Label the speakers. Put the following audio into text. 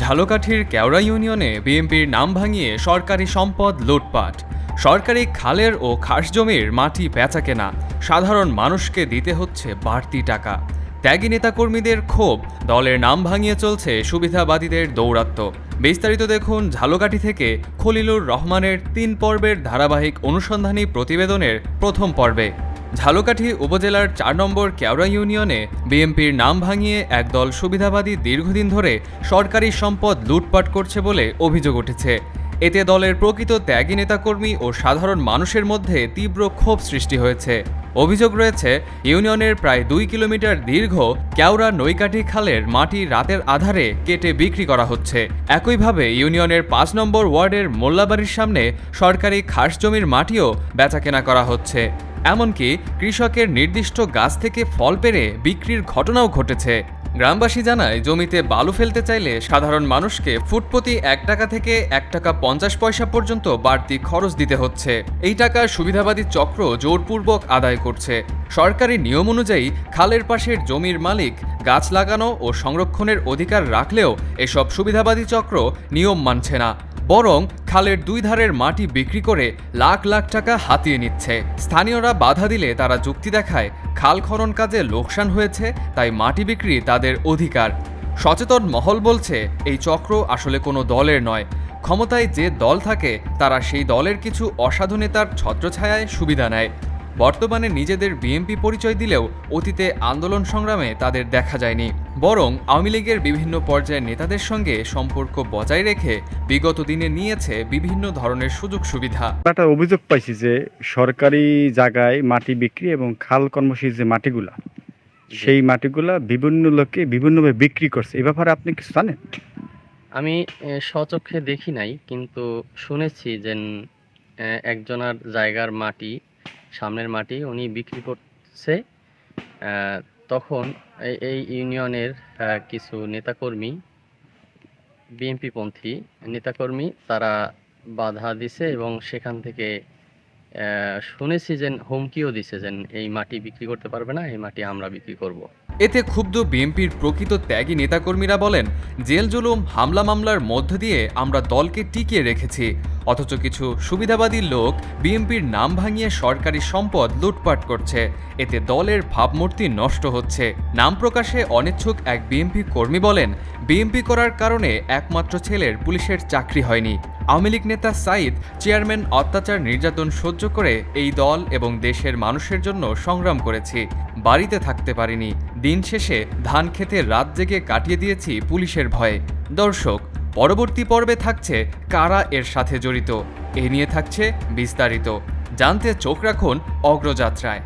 Speaker 1: ঝালকাঠির কেওড়া ইউনিয়নে বিএনপির নাম ভাঙিয়ে সরকারি সম্পদ লুটপাট। সরকারি খালের ও খাস জমির মাটি বেচাকেনা, সাধারণ মানুষকে দিতে হচ্ছে বাড়তি টাকা। ত্যাগী নেতাকর্মীদের ক্ষোভ, দলের নাম ভাঙিয়ে চলছে সুবিধাবাদীদের দৌরাত্ম্য। বিস্তারিত দেখুন ঝালকাঠি থেকে খলিলুর রহমানের ৩ পর্বের ধারাবাহিক অনুসন্ধানী প্রতিবেদনের প্রথম পর্বে। ঝালকাঠি উপজেলার ৪ নম্বর কেওড়া ইউনিয়নে বিএনপির নাম ভাঙিয়ে একদল সুবিধাবাদী দীর্ঘদিন ধরে সরকারি সম্পদ লুটপাট করছে বলে অভিযোগ উঠেছে। এতে দলের প্রকৃত ত্যাগী নেতাকর্মী ও সাধারণ মানুষের মধ্যে তীব্র ক্ষোভ সৃষ্টি হয়েছে। অভিযোগ রয়েছে, ইউনিয়নের প্রায় ২ কিলোমিটার দীর্ঘ কেওড়া নৈকাঠি খালের মাটি রাতের আধারে কেটে বিক্রি করা হচ্ছে। একইভাবে ইউনিয়নের ৫ নম্বর ওয়ার্ডের মোল্লাবাড়ির সামনে সরকারি খাস জমির মাটিও বেচাকেনা করা হচ্ছে। এমনকি কৃষকের নির্দিষ্ট গাছ থেকে ফল পেড়ে বিক্রির ঘটনাও ঘটেছে। গ্রামবাসী জানায়, জমিতে বালু ফেলতে চাইলে সাধারণ মানুষকে ফুটপ্রতি ১ টাকা থেকে ১ টাকা ৫০ পয়সা পর্যন্ত বাড়তি খরচ দিতে হচ্ছে। এই টাকা সুবিধাবাদী চক্র জোরপূর্বক আদায় করছে। সরকারি নিয়ম অনুযায়ী খালের পাশের জমির মালিক গাছ লাগানো ও সংরক্ষণের অধিকার রাখলেও এসব সুবিধাবাদী চক্র নিয়ম মানছে না, বরং খালের ২ ধারের মাটি বিক্রি করে লাখ লাখ টাকা হাতিয়ে নিচ্ছে। স্থানীয়রা বাধা দিলে তারা যুক্তি দেখায়, খাল খনন কাজে লোকসান হয়েছে, তাই মাটি বিক্রি তাদের অধিকার। সচেতন মহল বলছে, এই চক্র আসলে কোনো দলের নয়। ক্ষমতায় যে দল থাকে তারা সেই দলের কিছু অসাধু নেতার ছত্রছায়ায় সুবিধা নেয়। বর্তমানে নিজেদের বিএনপি পরিচয় দিলেও অতীতে আন্দোলন সংগ্রামে তাদের দেখা যায়নি, বরং আওয়ামী লীগের বিভিন্ন পর্যায়ের নেতাদের সঙ্গে সম্পর্ক বজায় রেখে বিগত দিনে নিয়েছে বিভিন্ন ধরনের সুযোগ সুবিধা।
Speaker 2: একটা অভিযোগ পাইছি যে সরকারি জায়গায় মাটি বিক্রি এবং খাল কর্মসূচির যে মাটিগুলা, সেই মাটিগুলা বিভিন্ন লোককে বিভিন্নভাবে বিক্রি করছে। এই ব্যাপারে আপনি কিছু জানেন?
Speaker 3: আমি স্বচক্ষে দেখি নাই, কিন্তু শুনেছি যে একজনের জায়গার মাটি, সামনের মাটি উনি বিক্রি করছে। তখন এই ইউনিয়নের কিছু নেতাকর্মী, বিএনপি পন্থী নেতাকর্মী, তারা বাধা দিছে এবং সেখান থেকে শুনেছি যে হুমকিও দিছে যে এই মাটি বিক্রি করতে পারবে না, এই মাটি আমরা বিক্রি করব।
Speaker 1: এতে ক্ষুব্ধ বিএনপির প্রকৃত ত্যাগী নেতাকর্মীরা বলেন, জেল জুলুম, হামলা মামলার মধ্য দিয়ে আমরা দলকে টিকিয়ে রেখেছি, অথচ কিছু সুবিধাবাদী লোক বিএনপির নাম ভাঙিয়ে সরকারি সম্পদ লুটপাট করছে। এতে দলের ভাবমূর্তি নষ্ট হচ্ছে। নাম প্রকাশে অনিচ্ছুক এক বিএনপি কর্মী বলেন, বিএনপি করার কারণে একমাত্র ছেলের পুলিশের চাকরি হয়নি। আওয়ামী লীগ নেতা সাইদ চেয়ারম্যান অত্যাচার নির্যাতন সহ্য করে এই দল এবং দেশের মানুষের জন্য সংগ্রাম করেছি। বাড়িতে থাকতে পারিনি, দিন শেষে ধান খেতে রাত জেগে কাটিয়ে দিয়েছি পুলিশের ভয়ে। দর্শক, পরবর্তী পর্বে থাকছে কারা এর সাথে জড়িত, এ নিয়ে থাকছে বিস্তারিত। জানতে চোখ রাখুন অগ্রযাত্রায়।